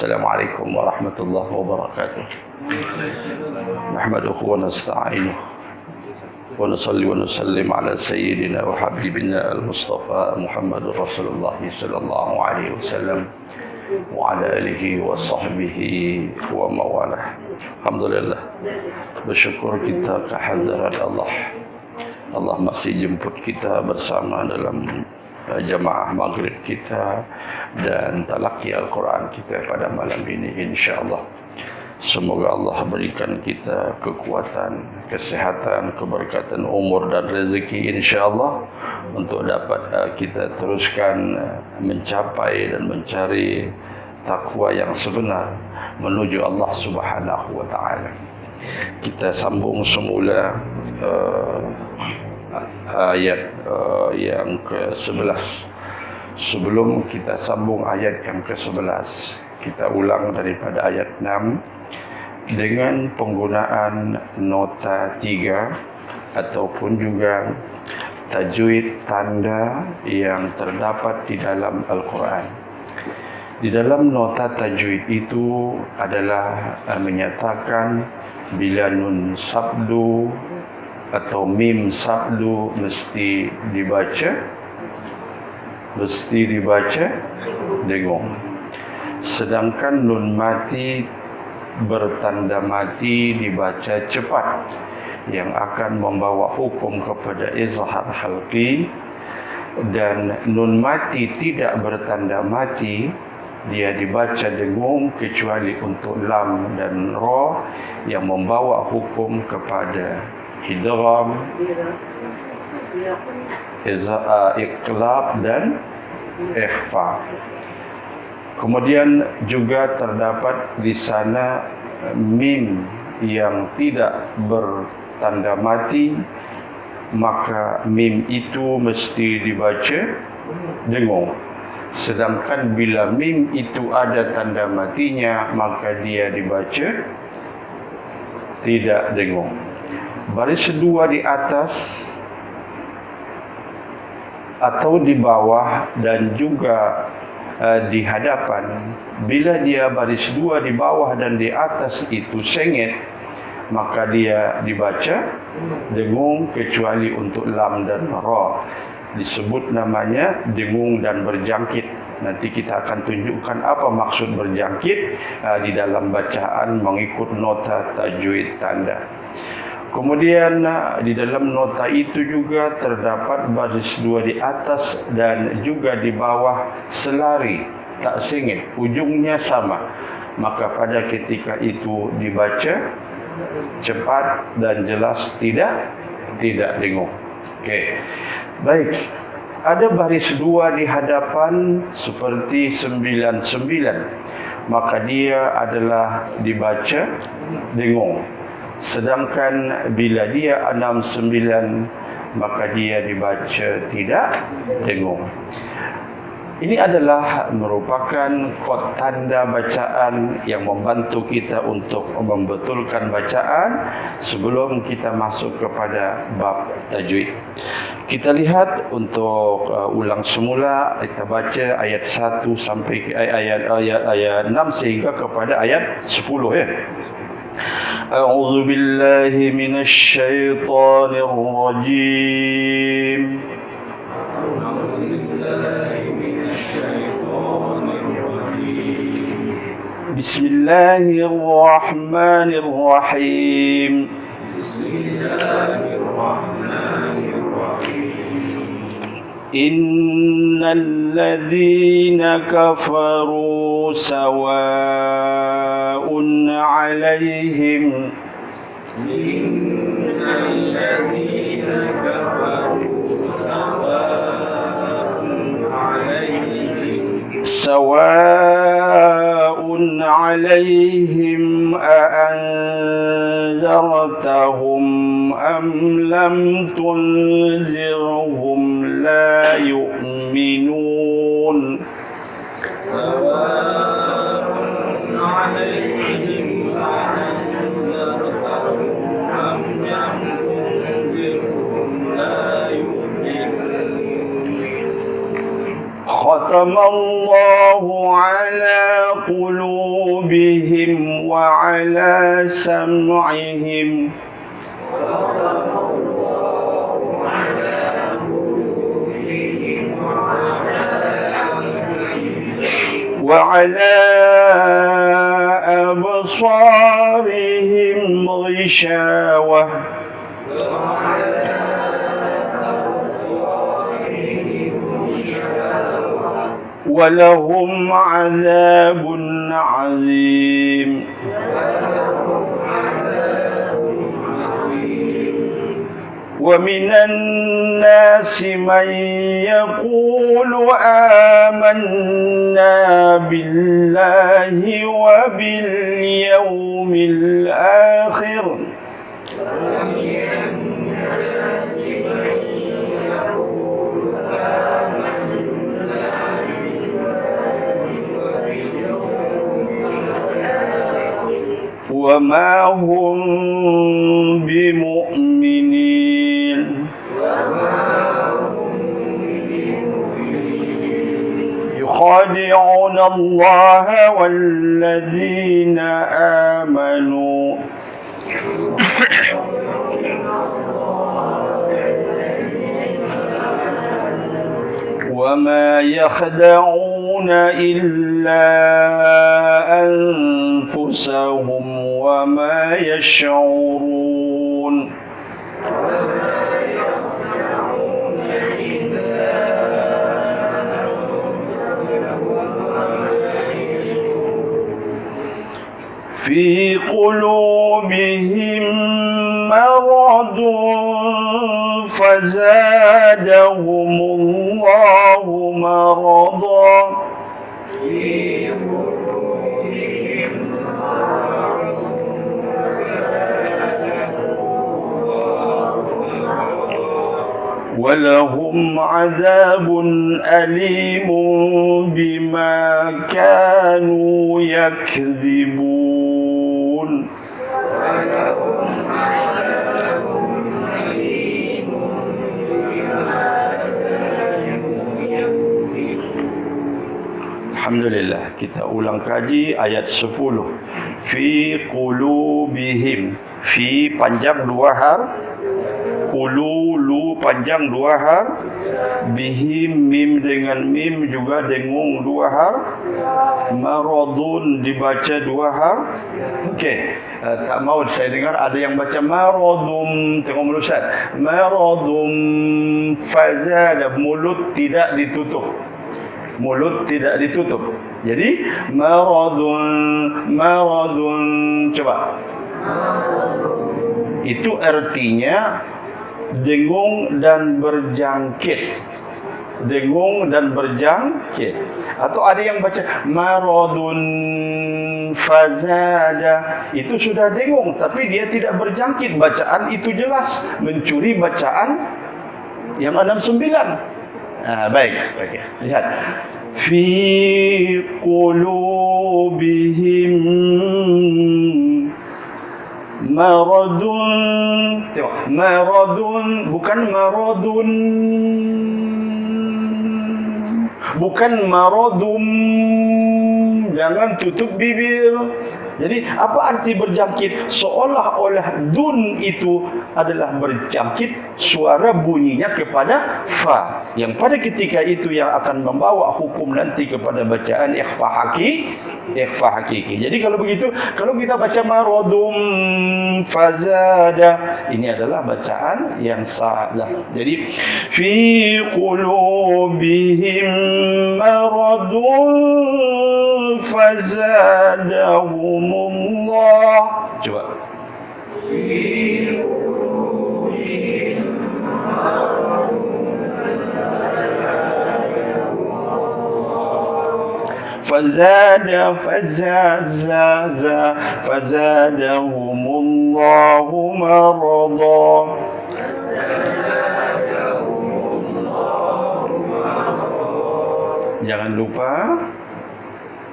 Assalamualaikum warahmatullahi wabarakatuh. Nahmaduhu wa nasta'inuhu wa nusalli wa nusallim ala sayyidina wa habibina al-Mustafa Muhammadur Rasulullah sallallahu alaihi wasallam wa ala alihi wa sahbihi wa mawalah. Alhamdulillah, bersyukur kita kehadiran Allah. Allah masih jemput kita bersama dalam jamaah maghrib kita dan talaqi Al-Quran kita pada malam ini, insyaAllah. Semoga Allah berikan kita kekuatan, kesehatan, keberkatan umur dan rezeki, insyaAllah, untuk dapat kita teruskan mencapai dan mencari takwa yang sebenar menuju Allah Subhanahu wa ta'ala. Kita sambung semula ayat yang ke-11. Sebelum kita sambung ayat yang ke-11, kita ulang daripada ayat 6 dengan penggunaan nota 3 ataupun juga tajwid tanda yang terdapat di dalam Al-Quran. Di dalam nota tajwid itu adalah menyatakan bila nun sabdu atau mim sabdu mesti dibaca dengung. Sedangkan nun mati bertanda mati dibaca cepat, yang akan membawa hukum kepada izhar halqi. Dan nun mati tidak bertanda mati, dia dibaca dengung kecuali untuk lam dan ra yang membawa hukum kepada idgham, iqlab dan ikhfa. Kemudian juga terdapat di sana mim yang tidak bertanda mati, maka mim itu mesti dibaca dengung. Sedangkan bila mim itu ada tanda matinya, maka dia dibaca tidak dengung. Baris dua di atas atau di bawah dan juga di hadapan, bila dia baris dua di bawah dan di atas itu sengit, maka dia dibaca dengung kecuali untuk lam dan ra. Disebut namanya dengung dan berjangkit. Nanti kita akan tunjukkan apa maksud berjangkit di dalam bacaan mengikut nota tajwid tanda. Kemudian di dalam nota itu juga terdapat baris dua di atas dan juga di bawah selari, tak sengit, ujungnya sama. Maka pada ketika itu dibaca cepat dan jelas, tidak dengung. Okey. Baik. Ada baris dua di hadapan seperti 99, maka dia adalah dibaca dengung. Sedangkan bila dia 69, maka dia dibaca tidak dengung. Ini adalah merupakan kod tanda bacaan yang membantu kita untuk membetulkan bacaan sebelum kita masuk kepada bab tajwid. Kita lihat untuk ulang semula, kita baca ayat 1 sampai ke ayat 6 sehingga kepada ayat 10 ya. A'udzu billahi minasy syaithanir rajim. Bismillahirrahmanirrahim. Innal ladzina kafaru sawa'un 'alaihim sawa'un 'alaihim a'anzartahum am lam tunzirhum la yu'minun. Sawa'un 'alaihim a'anzartahum am lam tunzirhum la yu'minun. khatamallahu ala qulubihim wa ala sam'ihim وعلى أبصارهم غشاوة ولهم عذاب عظيم ومن الناس من يقول آمنا بالله وباليوم الآخر وما هم بمؤمنين يخادعون الله والذين آمنوا وما يخدعون إلا أنفسهم وما يشعرون في قلوبهم مرض فزادهم الله مرضا ولهم عذاب أليم بما كانوا يكذبون Alhamdulillah, kita ulang kaji ayat 10. Fi qulubihim. Fi panjang dua har, qulu lu panjang dua har, bihim mim dengan mim juga dengung dua har, maradun dibaca dua har. Okey, tak mau saya dengar ada yang baca maradum, tengok mulut Ustaz. Maradum fazada, mulut tidak ditutup. Mulut tidak ditutup. Jadi maradun coba. Itu artinya dengung dan berjangkit. Dengung dan berjangkit. Atau ada yang baca maradun fazada, itu sudah dengung tapi dia tidak berjangkit. Bacaan itu jelas mencuri bacaan yang 69. Baik. Lihat. Fi qulubihim maradun. Tengok, maradun bukan maradun. Bukan maradum. Jangan tutup bibir. Jadi apa arti berjangkit? Seolah-olah dun itu adalah berjangkit, suara bunyinya kepada fa, yang pada ketika itu yang akan membawa hukum nanti kepada bacaan ikhfa hakiki. Jadi kalau begitu, kalau kita baca maradum fazada, ini adalah bacaan yang salah. Jadi fi qulubihim maradun fazadahumullah. Coba. fazadahumullahu marada. Jangan lupa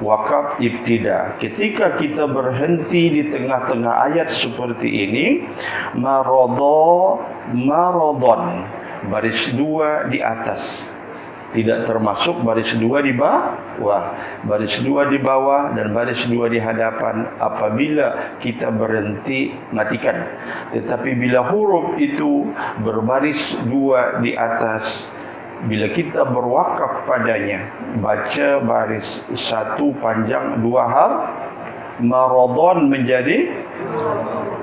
wakaf ibtida. Ketika kita berhenti di tengah-tengah ayat seperti ini, maradon, baris dua di atas. tidak termasuk baris dua di bawah. Baris dua di bawah dan baris dua di hadapan apabila kita berhenti, matikan. Tetapi bila huruf itu berbaris dua di atas, bila kita berwakaf padanya, baca baris satu panjang dua maradon menjadi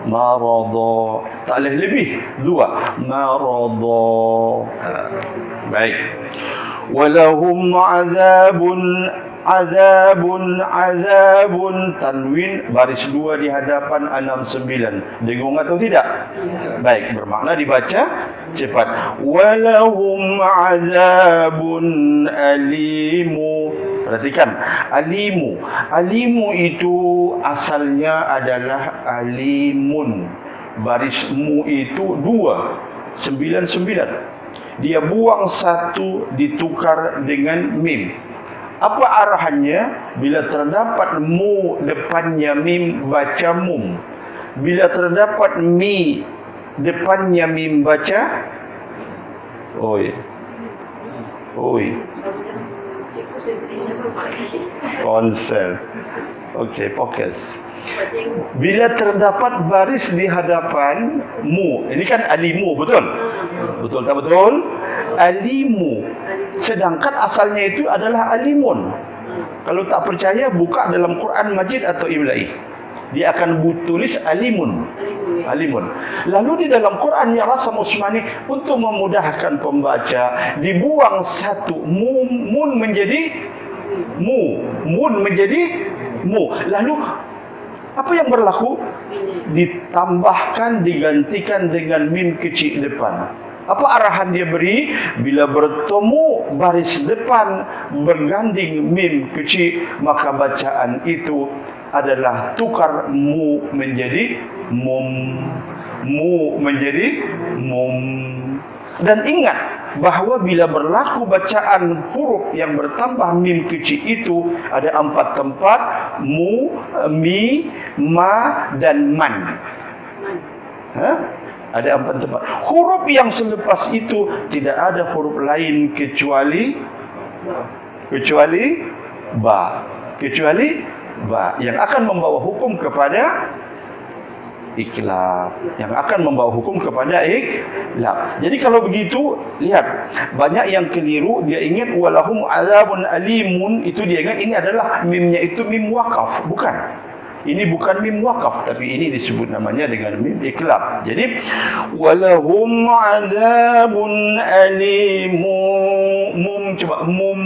marado, tak boleh lebih dua marado. Baik. Walahum azabun tanwin baris dua di hadapan 69. Dengung atau tidak? Baik, bermakna dibaca cepat. Walahum azabun alimu. Perhatikan, alimu itu asalnya adalah alimun. Baris mu itu 299. Dia buang satu, ditukar dengan mim. Apa arahannya? Bila terdapat mu depannya mim, baca mum. Bila terdapat mi depannya mim, baca oi. Konsen. Okey, fokus. Bila terdapat baris di hadapan mu, ini kan alimu, betul? Betul tak betul? Alimu. Sedangkan asalnya itu adalah alimun. Kalau tak percaya, buka dalam Quran Majid atau Imla'i. Dia akan tulis alimun. Alimun. Lalu di dalam Quran yang Rasam Usmani, untuk memudahkan pembaca, dibuang satu mun menjadi mu. Mun menjadi mu. Lalu apa yang berlaku? Ditambahkan, digantikan dengan mim kecil depan. Apa arahan dia beri? Bila bertemu baris depan berganding mim kecil, maka bacaan itu adalah tukar mu menjadi mum. Mu menjadi mum. Dan ingat bahawa bila berlaku bacaan huruf yang bertambah mim kecil itu ada 4 tempat: mu, mi, ma dan man. Ada 4 tempat. Huruf yang selepas itu tidak ada huruf lain kecuali ba. Kecuali ba yang akan membawa hukum kepada iklab, yang akan membawa hukum kepada iklab. Jadi kalau begitu, lihat, banyak yang keliru. Dia ingat walahum azabun alimun, itu dia ingat ini adalah mimnya itu mim wakaf. Bukan. Ini bukan mim wakaf, tapi ini disebut namanya dengan mim iklab. Jadi walahum azabun alimun. Mum, coba mum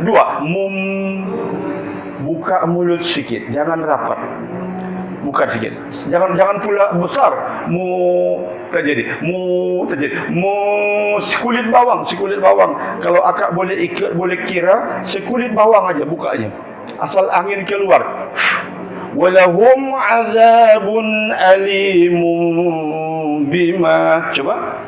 dua, mum. Buka mulut sikit, jangan rapat. Buka sikit. Jangan pula besar. Mu terjadi. Sekulit bawang. Kalau akak boleh kira, sekulit bawang aja bukanya. Asal angin keluar. Walahum azabun alimun bima. Coba.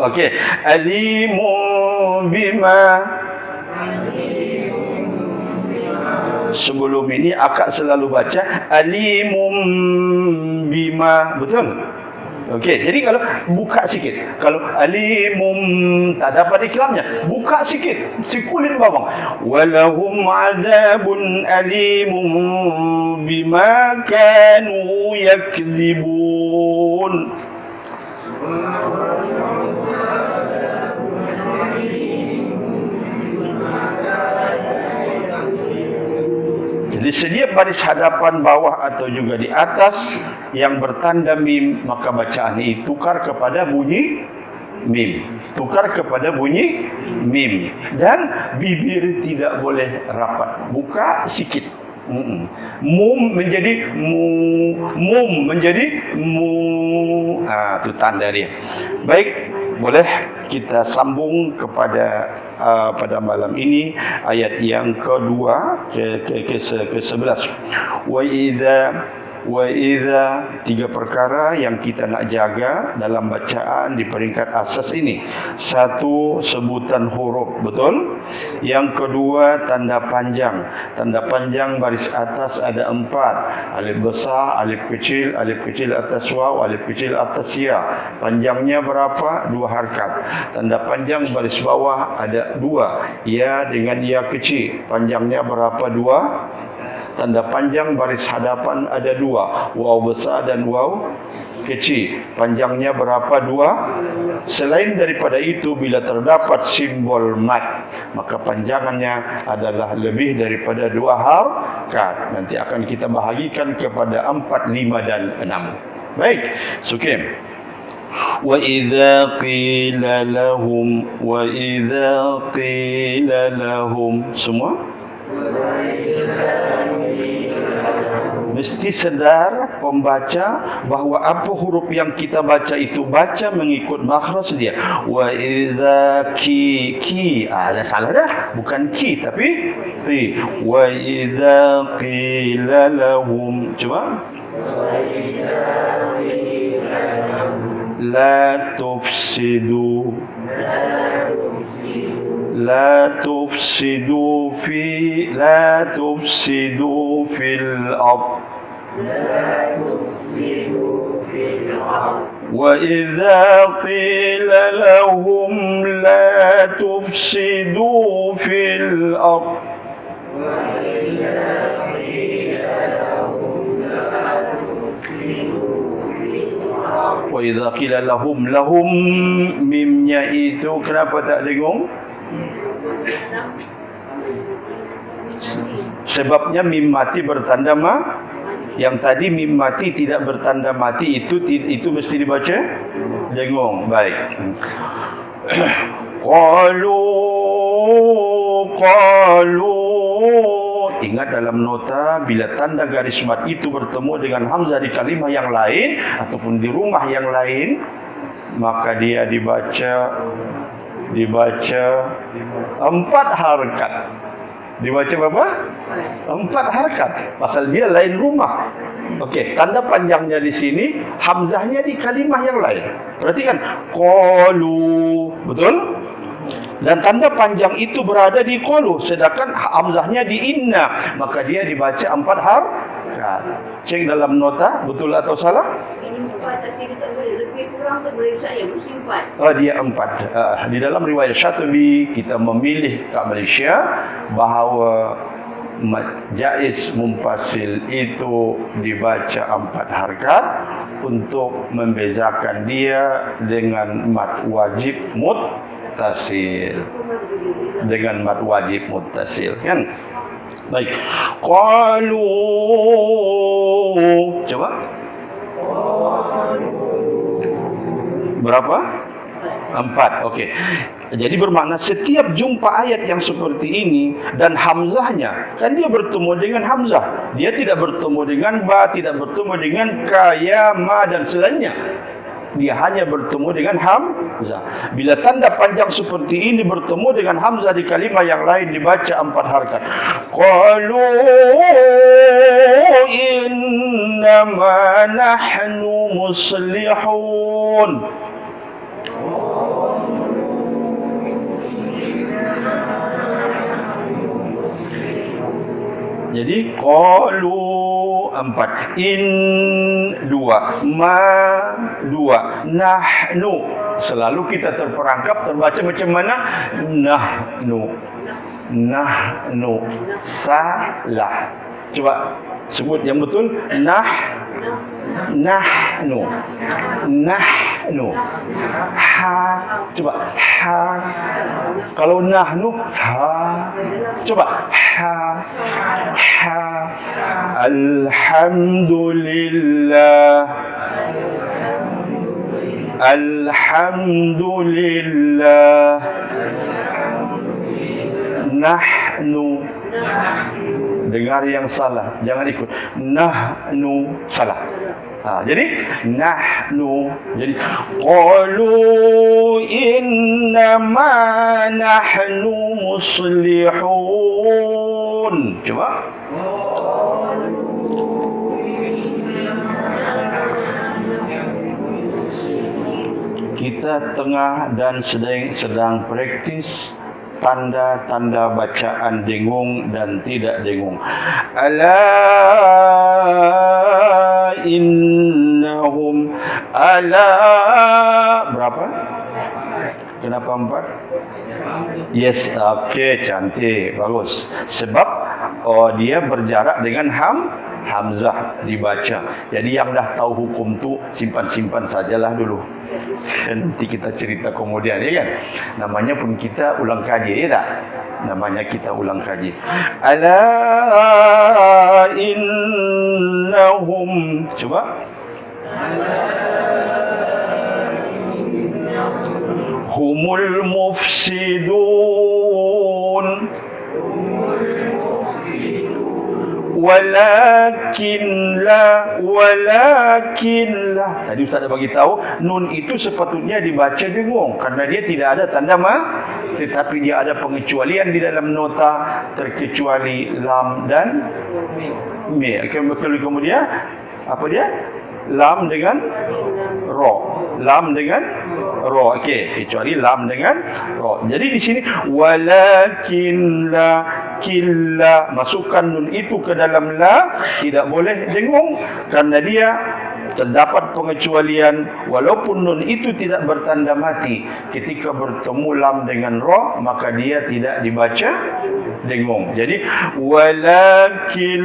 Okey, alimun bima. Sebelum ini akak selalu baca alimum bima, betul? Okey, jadi kalau buka sikit, kalau alimum tak dapat ikhlamnya, buka sikit, sekulit bawang. Walahum azabun alimum bima kanu yakdzibun. Jadi setiap baris hadapan, bawah atau juga di atas yang bertanda mim, maka bacaan ini tukar kepada bunyi mim. Tukar kepada bunyi mim. Dan bibir tidak boleh rapat. Buka sikit. Mum menjadi mu. Mum menjadi mu. Itu tanda dia. Baik. Boleh kita sambung kepada pada malam ini ayat yang kedua ke-11. Wa idza Wa idza, tiga perkara yang kita nak jaga dalam bacaan di peringkat asas ini. Satu, sebutan huruf, betul? Yang kedua, tanda panjang. Tanda panjang baris atas ada 4. Alif besar, alif kecil atas waw, alif kecil atas ya. Panjangnya berapa? 2 harakat. Tanda panjang baris bawah ada 2. Ya dengan ya kecil. Panjangnya berapa? 2. Tanda panjang baris hadapan ada 2. Waw besar dan waw kecil. Panjangnya berapa? 2. Selain daripada itu, bila terdapat simbol mat, maka panjangannya adalah lebih daripada 2 harakat. Nanti akan kita bahagikan kepada 4, 5 dan 6. Baik, Sukim. Wa idza qila lahum, semua mesti sedar pembaca bahawa apa huruf yang kita baca itu baca mengikut makhraj dia. Wa idza ki dah salah dah, bukan ki tapi ri. Wa idza qila lahum, cuba. Wa idza qila lahum la tufsidu لا تفسدوا fil ard. وإذا قيل لهم لا تفسدوا في الأرض وإذا قيل لهم mimnya itu kenapa tak dengung? Sebabnya mim mati bertanda ma. Yang tadi mim mati tidak bertanda mati, itu mesti dibaca dengung. Baik. Qalu. Ingat dalam nota, bila tanda garis mat itu bertemu dengan hamzah di kalimah yang lain ataupun di rumah yang lain, maka dia dibaca 4 harakat. Dibaca berapa? 4 harakat. Pasal dia lain rumah. Okey, tanda panjangnya di sini, hamzahnya di kalimah yang lain. Perhatikan, qalu, betul? Dan tanda panjang itu berada di qalu, sedangkan hamzahnya di inna, maka dia dibaca 4 harakat. Cek dalam nota, betul atau salah? Lebih kurang boleh saya mesti 4. Dia 4. Di dalam riwayat Syatibi kita memilih kat Malaysia bahawa jaiz mumpasil itu dibaca 4 harakat untuk membezakan dia dengan mad wajib muttasil. Kan? Baik. Qalu. Coba. Berapa? 4. Okey. Jadi bermakna setiap jumpa ayat yang seperti ini dan hamzahnya, kan dia bertemu dengan hamzah. Dia tidak bertemu dengan ba, tidak bertemu dengan ka, ya, ma dan selainnya. Dia hanya bertemu dengan hamzah. Bila tanda panjang seperti ini bertemu dengan hamzah di kalimah yang lain, dibaca 4 harakat. Qalu innama nahnu muslihun. Jadi qalu 4, in 2, ma 2, nahnu. Selalu kita terperangkap terbaca macam mana? Nahnu. Salah. Coba sebut yang betul. Nahnu. Ha. Coba ha. Kalau nahnu ha. Coba ha. Alhamdulillah. Nahnu. Dengar yang salah, jangan ikut. Nahnu salah. Jadi nahnu. Jadi qalu innama nahnu muslihun. Coba. kita tengah dan sedang praktis tanda-tanda bacaan dengung dan tidak dengung. Ala innahum ala berapa? Kenapa 4? Yes, okey, cantik, bagus. Sebab dia berjarak dengan Hamzah dibaca. Jadi yang dah tahu hukum tu simpan-simpan sajalah dulu. Nanti kita cerita kemudian, ya kan? Namanya pun kita ulang kaji, ya tak? Namanya kita ulang kaji. Ala innahum, coba. Humul mufsidun walakin la. Tadi Ustaz dah bagi tahu nun itu sepatutnya dibaca dengung karena dia tidak ada tanda tetapi dia ada pengecualian di dalam nota terkecuali lam dan mi. Kemudian apa dia? Lam dengan ro. Lam dengan ro. Okey, kecuali lam dengan ro. Jadi di sini walakin la killa, masukkan nun itu ke dalam la, tidak boleh dengung karena dia terdapat pengecualian. Walaupun nun itu tidak bertanda mati, ketika bertemu lam dengan ro maka dia tidak dibaca dengung. Jadi walakin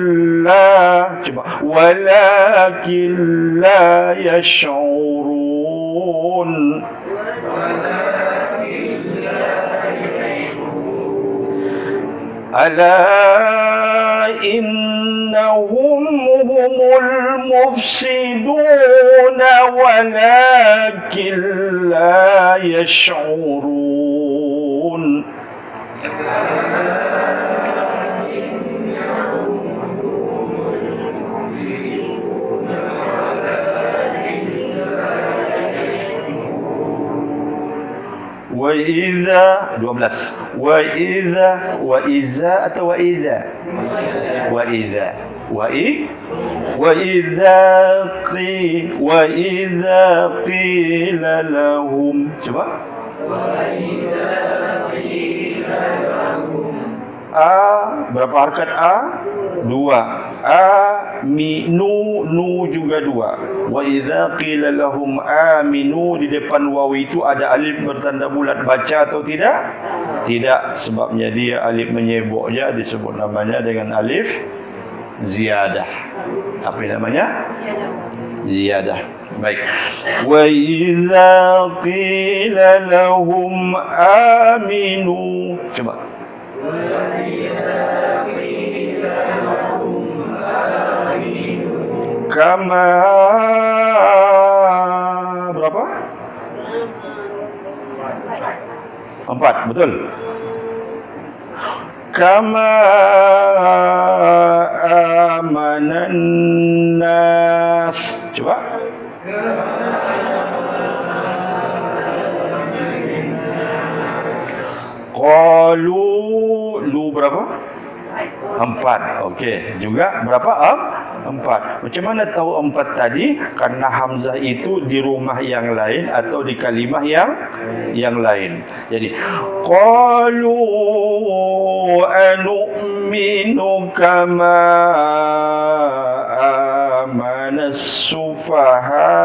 la, coba, walakin la yash'urun. Ala innahum humul mufsiduna walakin la yash'urun. Wa idza 12 wa idza atau wa idza qila lahum, coba, berapa harakat a? 2. Aminu, nu juga 2. Wa idza qila lahum aminu, di depan waw itu ada alif bertanda bulat, baca atau tidak? Tidak, sebabnya dia alif menyebuk je, disebut namanya dengan alif ziyadah. Apa namanya? Ziyadah. Baik. Wa idza qila lahum aminu, coba. Kama berapa? 4, betul. Kama amanan nas, coba. Qalu, lu berapa? 4. Okey, juga berapa? 4. Macam mana tahu 4 tadi? Karena hamzah itu di rumah yang lain atau di kalimah yang lain. Jadi qalu anu'minu kama amanas sufaha.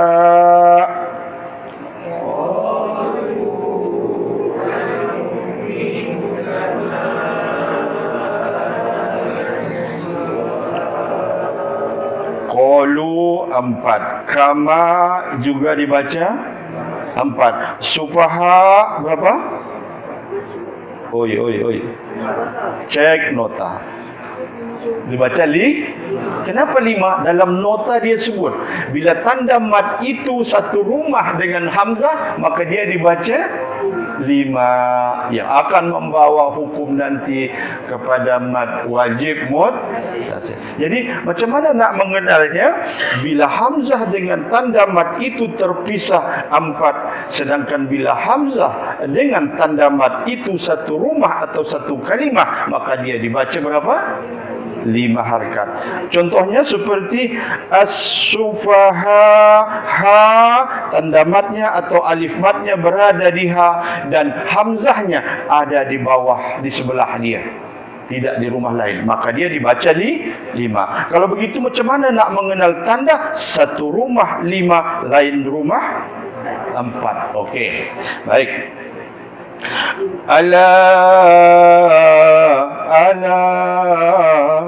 Qalu 4. Kama juga dibaca 4. Sufaha berapa? Oi. Cek nota. Dibaca Kenapa 5? Dalam nota dia sebut bila tanda mat itu satu rumah dengan hamzah, maka dia dibaca 5 yang akan membawa hukum nanti kepada mad wajib muttasil. Jadi macam mana nak mengenalnya? Bila hamzah dengan tanda mad itu terpisah 4, sedangkan bila hamzah dengan tanda mad itu satu rumah atau satu kalimah, maka dia dibaca berapa? 5 harkat. Contohnya seperti as-sufaha, ha tanda matnya atau alif matnya berada di ha dan hamzahnya ada di bawah di sebelah dia, tidak di rumah lain, maka dia dibaca 5. Kalau begitu macam mana nak mengenal tanda satu rumah 5, lain rumah 4? Okey, baik. Ala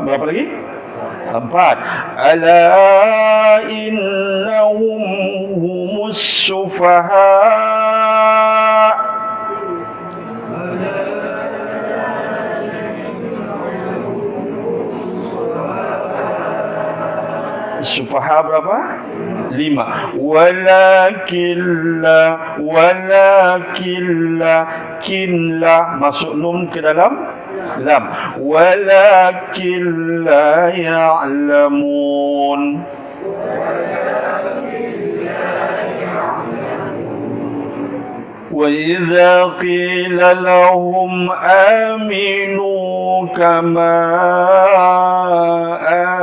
berapa lagi? 4. Ala innahum humus sufaha. Sufaha berapa? 5. Kinla masuk nun ke dalam lam. Walakin la ya'lamun. وَإِذَا قِيلَ لَهُمْ آمِنُوا كَمَا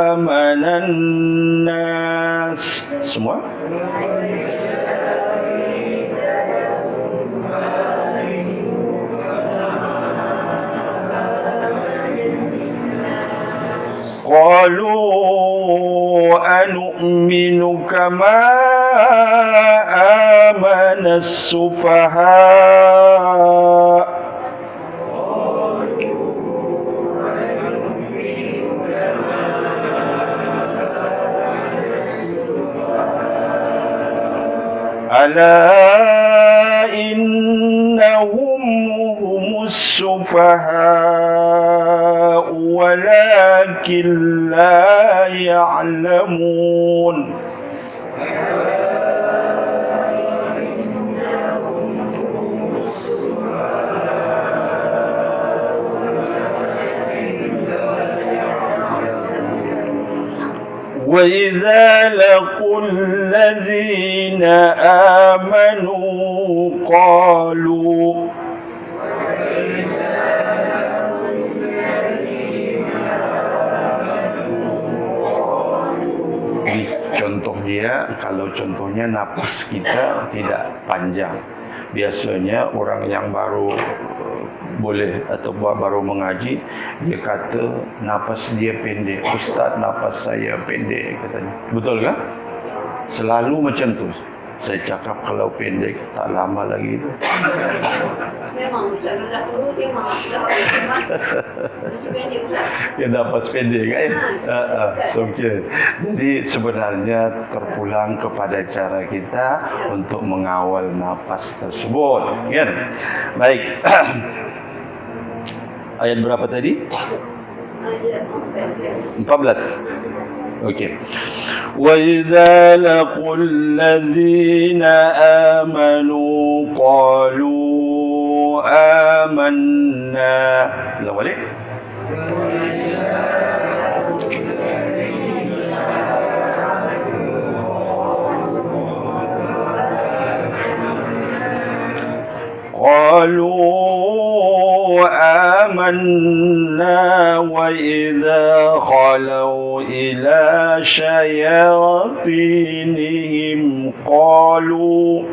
آمَنَ النَّاسُ. Semua? قالوا أنؤمن كما آمن السفهاء. ألا إنهم هم السفهاء ولكن لا يعلمون. وَإِذَا لَقُوا الَّذِينَ آمَنُوا قَالُوا contoh dia, kalau contohnya napas kita tidak panjang. Biasanya orang yang baru boleh atau baru mengaji, dia kata napas dia pendek. Ustaz, napas saya pendek katanya. Betul kan? Selalu macam tu. Saya cakap kalau pendek tak lama lagi tu. Memang Ustaz dah dulu dia Dia napas pendek kan? Okay. Jadi sebenarnya terpulang kepada cara kita untuk mengawal napas tersebut, kan? Baik. Ayat berapa tadi? 14. Okey. Wa idza laqul ladzina amanu qalu amanna. Ulang balik. قالوا آمنا وإذا خلوا إلى شياطينهم قالوا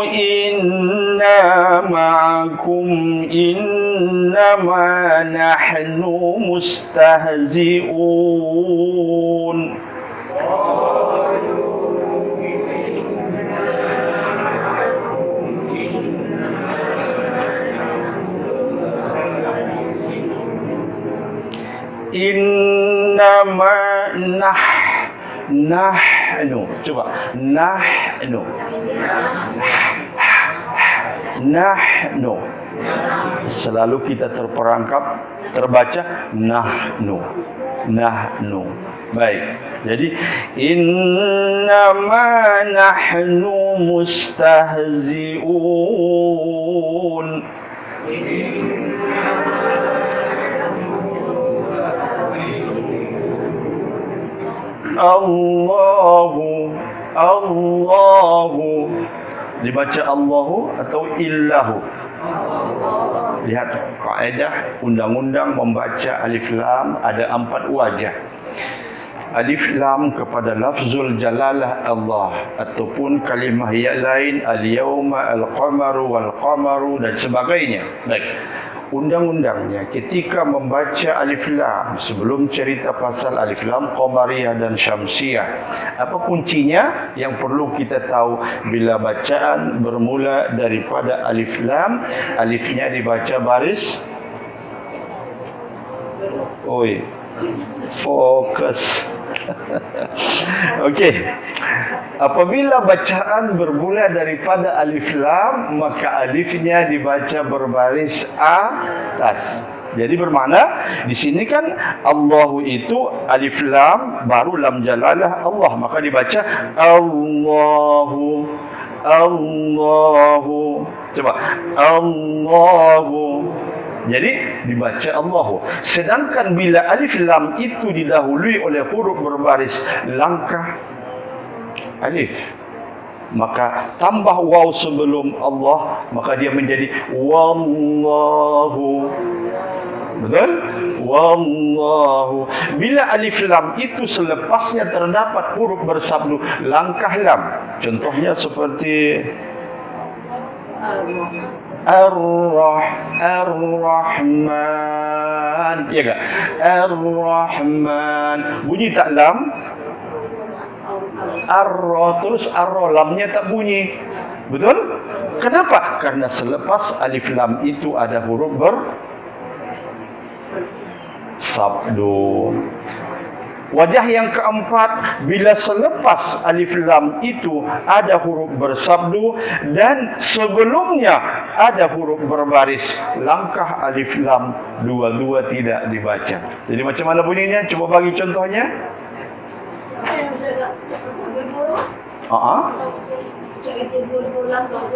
إنا معكم إنما نحن مستهزئون. إنما nahnu. Coba. Nahnu. Nahnu. Selalu kita terperangkap terbaca nahnu. Nahnu. Baik. Jadi innama nahnu mustahzi'un. Allahu, Allahu. Dibaca Allahu atau illahu. Lihat kaedah undang-undang membaca alif lam ada 4 wajah. Alif lam kepada lafzul jalalah Allah ataupun kalimah yang lain al-yauma, al-qamaru, wal-qamaru dan sebagainya. Baik. Undang-undangnya ketika membaca alif lam sebelum cerita pasal alif lam qamariyah dan syamsiyah, apa kuncinya yang perlu kita tahu? Bila bacaan bermula daripada alif lam, alifnya dibaca baris, oi, fokus. Okey. Apabila bacaan bermula daripada alif lam, maka alifnya dibaca berbaris atas. Jadi bermakna di sini kan Allahu itu alif lam baru lam jalalah Allah, maka dibaca Allahu, Allahu. Coba Allahu. Jadi dibaca Allahu. Sedangkan bila alif lam itu didahului oleh huruf berbaris langkah alif, maka tambah waw sebelum Allah, maka dia menjadi wallahu. Betul? Wallahu. Bila alif lam itu selepasnya terdapat huruf bersabdu langkah lam. Contohnya seperti Ar-Rahman, ya kan? Ar-Rahman. Bunyi tak lam? Ar-Ra, terus Ar-Ra, lamnya tak bunyi. Betul? Kenapa? Karena selepas alif lam itu ada huruf bersabdu. Wajah yang keempat, bila selepas alif lam itu ada huruf bersabdu dan sebelumnya ada huruf berbaris, langkah alif lam dua-dua tidak dibaca. Jadi macam mana bunyinya? Coba bagi contohnya.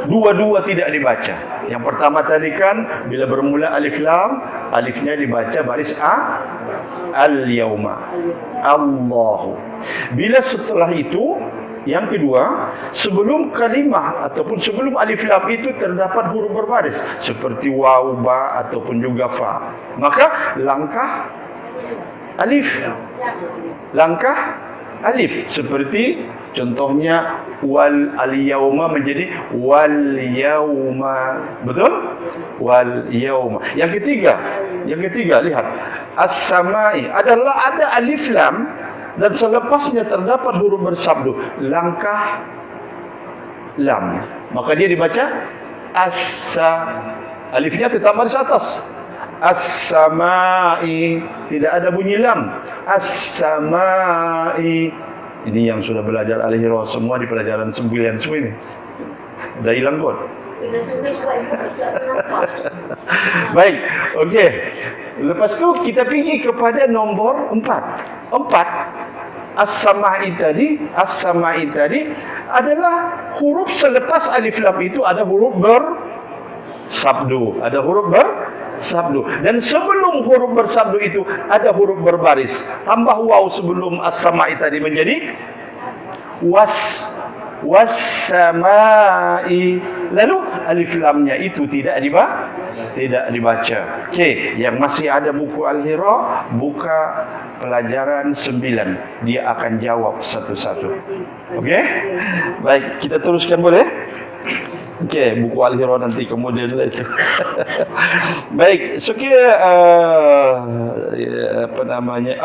Dua-dua tidak dibaca. Yang pertama tadi kan bila bermula alif lam, alifnya dibaca baris a, al-yauma, Allahu. Bila setelah itu, yang kedua, sebelum kalimah ataupun sebelum alif lam itu terdapat huruf berbaris seperti waw, ba ataupun juga fa, maka langkah alif, langkah alif. Seperti contohnya wal al-yauma menjadi wal yauma. Betul? Wal yauma. Yang ketiga lihat. As-samai adalah ada alif lam dan selepasnya terdapat huruf bersabdu langkah lam. Maka dia dibaca as-sa. Alifnya tetap baris atas. As-samai, tidak ada bunyi lam. As-samai. Ini yang sudah belajar Al-Hira semua di pelajaran 9 semua ini. Dah hilang kot. Baik, okey. Lepas tu kita pergi kepada nombor 4. As-samai tadi adalah huruf selepas alif lam itu ada huruf bersabdu, dan sebelum huruf bersabdu itu ada huruf berbaris. Tambah waw sebelum as-samai tadi menjadi was-samai. Lalu alif lamnya itu tidak dibaca. Okey, yang masih ada buku Al-Hira, buka pelajaran 9. Dia akan jawab satu-satu. Okey? Baik, kita teruskan boleh? Okey, buku Al-Hira nanti kemudian lah itu. Baik, so apa namanya?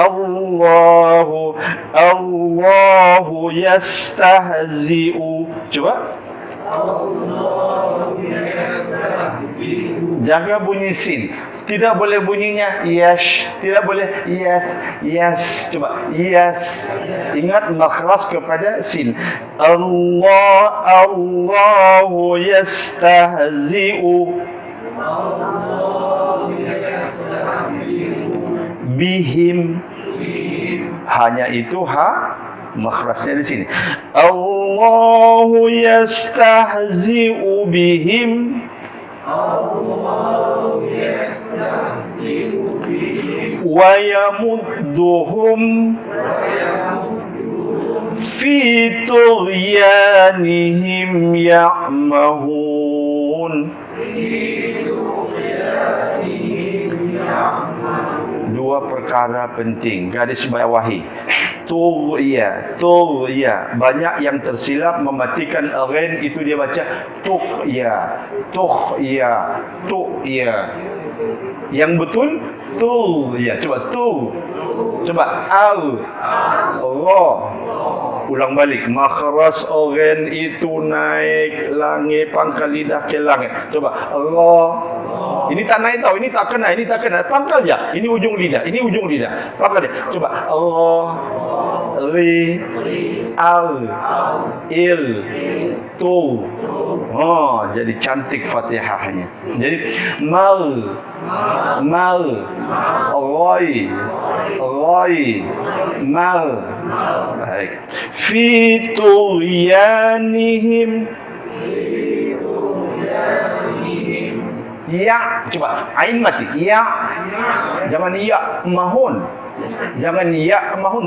Allahu yastahzi'u. Coba. Allahu yastahzi'u. Jaga bunyi sin. Tidak boleh bunyinya yash, tidak boleh yes. Coba yes. Ingat makhras kepada sin. Allahu yastahzi'u. Allahu yastahzi'u bihim. Hanya itu makhrasnya di sini. Allahu yastahzi'u bihim. Allahu yastahzi'u bihim wa yamudduhum fi tughyanihim ya'mahun. Dua perkara penting, garis bawahi. Tughya. Banyak yang tersilap mematikan ghain, itu dia baca tughya. Yang betul tughya. Coba al. Allah. Ulang balik. Makhraj ghain itu naik langit, pangkal lidah ke langit. Coba Allah. Ini tak naik tahu, ini tak kena, pangkal je. Ini ujung lidah, pangkal dia. Coba Allah, ri, al, il, tu. Jadi cantik Fatihahnya. Jadi mal, rai, mal. Baik. Fi tughyanihim. Ya, coba ain mati. Ya. Jangan ya mahun.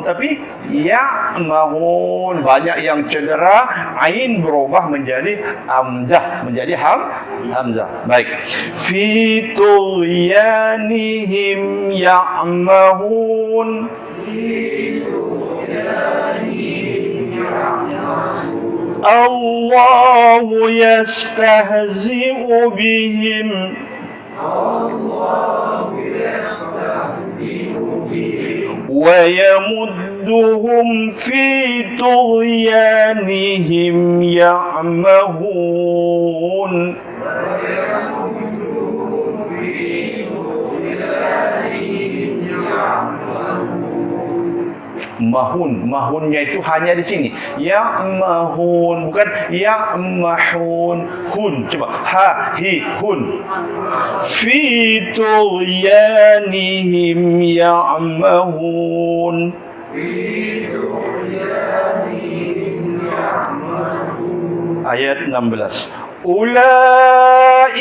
Tapi ya mahun. Banyak yang cedera, ain berubah menjadi hamzah, hamzah. Baik. Fi tughyanihim ya'mahun. Allahu yastahzi'u bihim. Wa yamudduhum fi tughyanihim ya'mahun. Mahunnya itu hanya di sini. Ya mahun, bukan ya mahun. Hun, coba ha hi hun. Fi tughyanihim ya'mahun. Ayat 16. Ulaika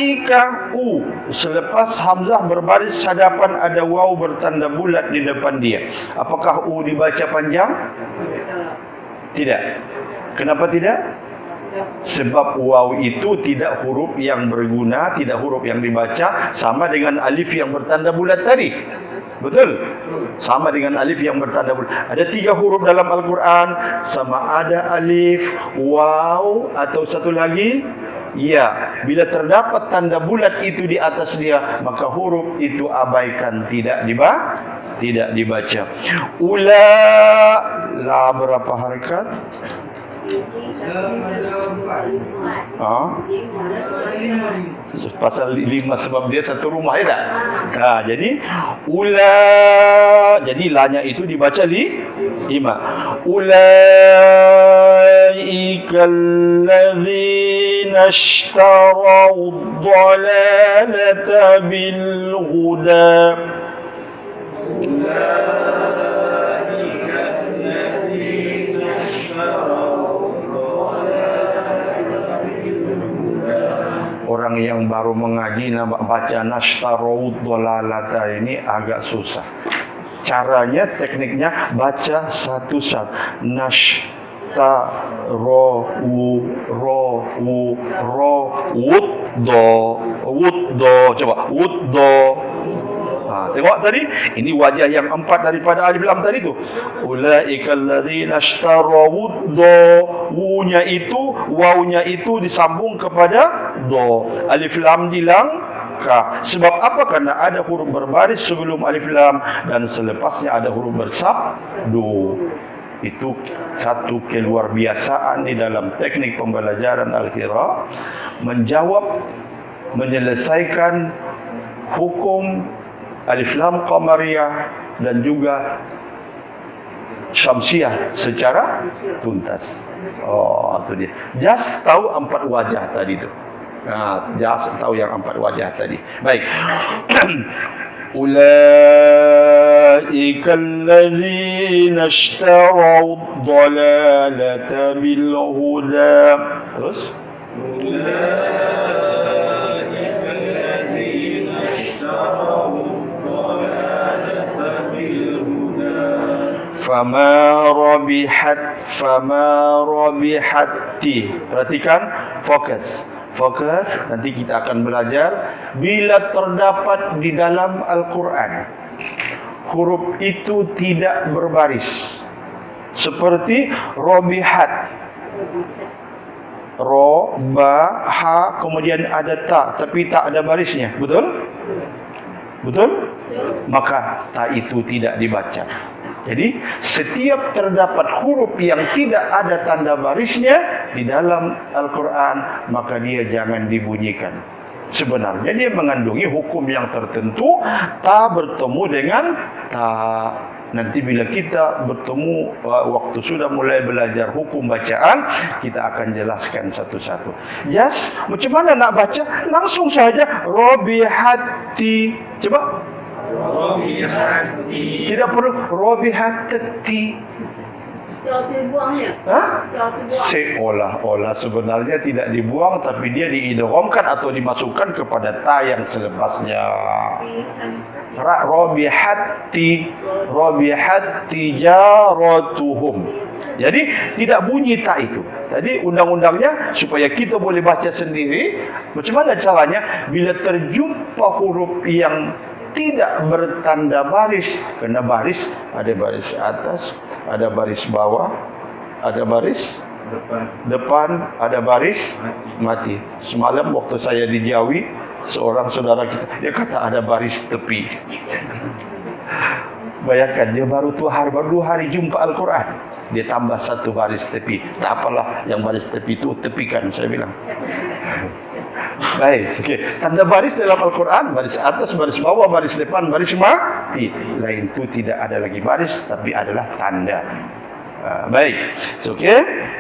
selepas hamzah berbaris hadapan ada waw bertanda bulat di depan dia. Apakah dibaca panjang? Tidak. Kenapa tidak? Sebab waw itu tidak huruf yang berguna, tidak huruf yang dibaca, sama dengan alif yang bertanda bulat tadi. Betul? Sama dengan alif yang bertanda bulat. Ada 3 huruf dalam Al-Quran, sama ada alif, waw, atau satu lagi ya. Bila terdapat tanda bulat itu di atas dia, maka huruf itu abaikan, tidak dibaca. La berapa harakat? Pasal 5 sebab dia satu rumah, ya tak? Jadi jadi lanya itu dibaca 5. Ulaikal ladzina ishtaraw dhalalata bil huda. Orang yang baru mengaji baca nashtarau dhalalata ini agak susah. Caranya, tekniknya baca satu-satu. Nashtarau wuddo. Coba wuddo. Tengok tadi, ini wajah yang 4 daripada alif lam tadi tu. Ulaikal ladzina ishtaraw wawnya itu disambung kepada do. Alif lam dilangkah. Sebab apa? Karena ada huruf berbaris sebelum alif lam dan selepasnya ada huruf bersabdu. Itu satu keluar biasaan di dalam teknik pembelajaran Al-Qiraah, menyelesaikan hukum alif lam qamariyah dan juga syamsiah secara tuntas. Itu dia. Just tahu 4 wajah tadi tu. Just tahu yang 4 wajah tadi. Baik. Ulaika alladzina ishtaraw dhalalata bil huda. Terus fama rabihati. Perhatikan, fokus. Nanti kita akan belajar bila terdapat di dalam Al-Quran huruf itu tidak berbaris, seperti robihat, ro, ba, ha, kemudian ada ta, tapi tak ada barisnya. Betul? Maka ta itu tidak dibaca. Jadi setiap terdapat huruf yang tidak ada tanda barisnya di dalam Al-Quran, maka dia jangan dibunyikan. Sebenarnya dia mengandungi hukum yang tertentu. Ta bertemu dengan ta. Nanti bila kita bertemu waktu sudah mulai belajar hukum bacaan, kita akan jelaskan satu-satu. Macam mana nak baca? Langsung saja robihati. Coba. Robihati. Tidak perlu robihati. Jauh dibuangnya. Seolah-olah sebenarnya tidak dibuang, tapi dia diidghamkan atau dimasukkan kepada ta yang selepasnya. Robihati jaratuhum. Jadi tidak bunyi ta itu. Jadi undang-undangnya supaya kita boleh baca sendiri. Macam mana caranya? Bila terjumpa huruf yang tidak bertanda baris, kena baris, ada baris atas, ada baris bawah, ada baris depan, ada baris mati. Semalam waktu saya di Jawi, seorang saudara kita, dia kata ada baris tepi. Bayangkan, dia baru 2 hari jumpa Al-Quran, dia tambah 1 baris tepi. Tak apalah, yang baris tepi itu tepikan, saya bilang. Baik, tanda baris dalam Al-Quran, baris atas, baris bawah, baris depan, baris mati. Lain itu tidak ada lagi baris, tapi adalah tanda. Baik,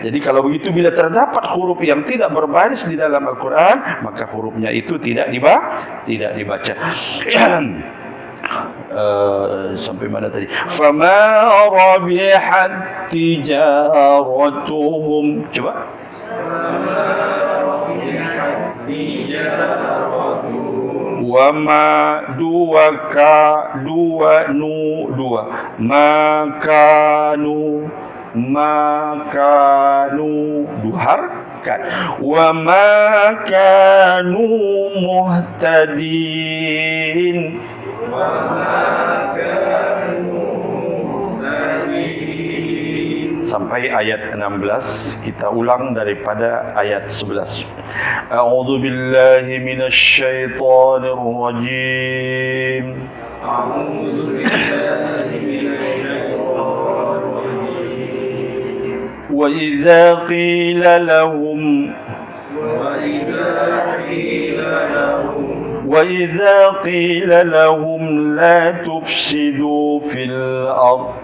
jadi kalau begitu, bila terdapat huruf yang tidak berbaris di dalam Al-Quran, maka hurufnya itu tidak dibaca. Sampai mana tadi? Fama rabihat tijaratuhum. Coba. Wa ma dua ka dua nu dua makanu duhar kan wa makanu muhtadin sampai ayat 16. Kita ulang daripada ayat 11. A'udzu billahi minasyaitonir rajim. A'udzu billahi minasyaitonir rajim. Wa idza qila lahum وَإِذَا قِيلَ لَهُمْ لَا تُفْسِدُوا فِي الْأَرْضِ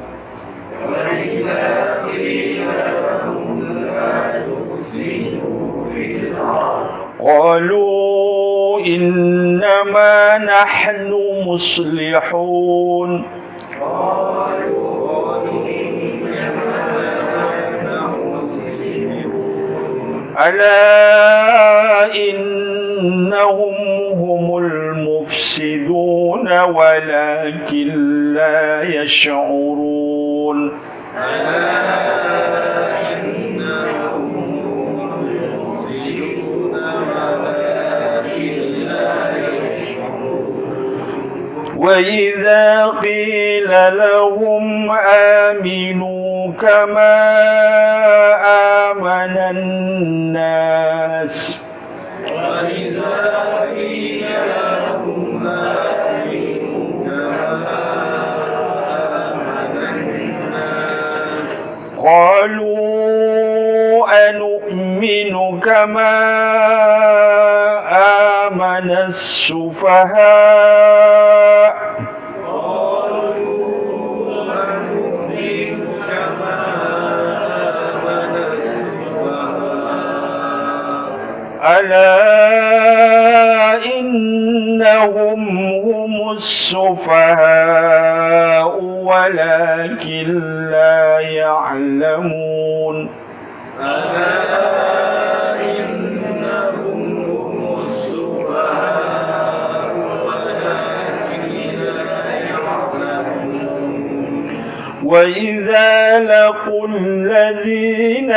قَالُوا إِنَّمَا نَحْنُ مُصْلِحُونَ أَلَا إِنَّهُمْ هم المفسدون ولكن لا يشعرون وإذا قيل لهم آمنوا كما آمن الناس قالوا أنؤمن كما آمن السفهاء ألا إنهم هم السفهاء ولكن لا يعلمون وإذا لقوا الذين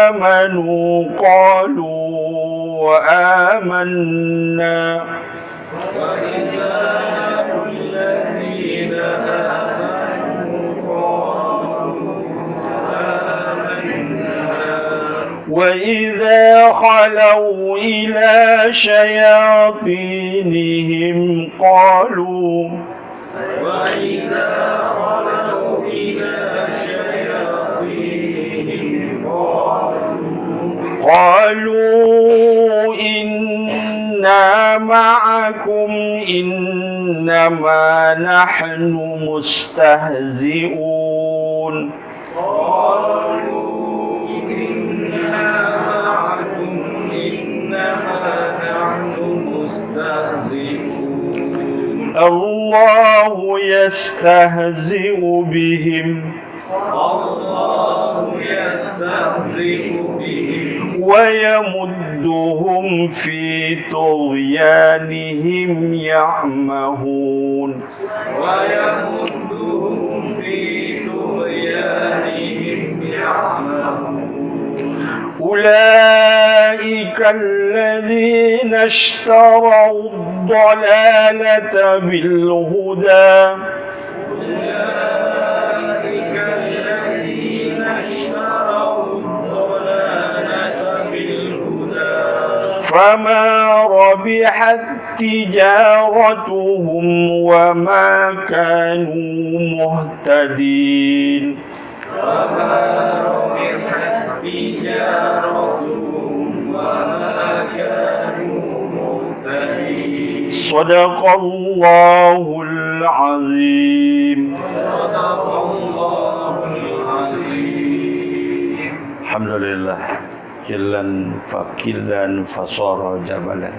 آمنوا قالوا آمنا وإذا خلوا إلى شياطينهم قالوا إنا معكم إنما نحن مستهزئون الله يستهزئ بهم ويمدهم في طغيانهم يعمهون أولئك الذين اشتروا الضلالة بالهدى فما ربحت تجارتهم وما كانوا مهتدين صدق الله العظيم Alhamdulillah, kilan fakilan fasara jabalan.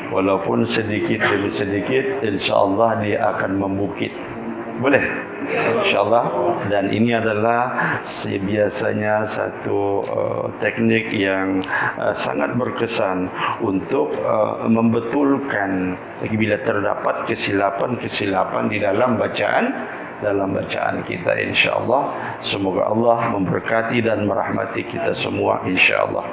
Walaupun sedikit demi sedikit, insyaAllah dia akan membukit. Boleh? InsyaAllah. Dan ini adalah biasanya satu teknik yang sangat berkesan untuk membetulkan bila terdapat kesilapan-kesilapan di dalam bacaan kita, insyaallah. Semoga Allah memberkati dan merahmati kita semua, insyaallah.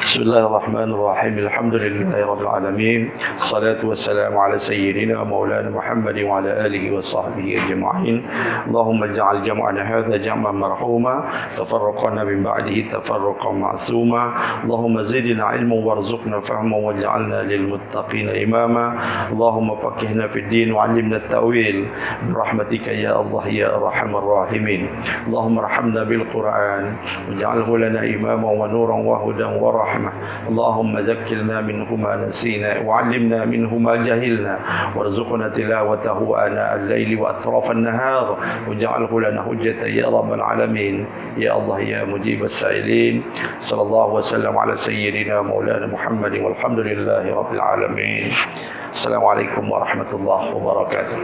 Bismillahirrahmanirrahim. Alhamdulillahirabbil alamin. Salatu wassalamu ala sayyidina maulana Muhammad wa ala alihi wa sahbihi ajma'in. Allahumma ij'al jam'ana hadha jam'an marhuma, tafarraqana min ba'dihi tafarruqan ma'suma. Allahumma zidna ilman warzuqna fahman waj'alna lil muttaqina imama. Allahumma faqihna fid din wa 'allimna at-ta'wil bi rahmatika ya Allah ya arhamar rahimin. Allahumma arhamna bil Qur'an waj'alhu lana imaman wa nuran wa hudan wa rahmah. Allahumma dhakkirna minhu ma nasina wa 'allimna minhu ma jahilna warzuqna tilawatahu ana al-laili wa atraf an-nahar waj'alhu lana hujjatan ya rabbal alamin. Ya Allah ya mujib as-sa'ilin. Sallallahu wasallam ala sayyidina maulana Muhammad walhamdulillahi rabbil alamin. Assalamualaikum warahmatullahi wabarakatuh.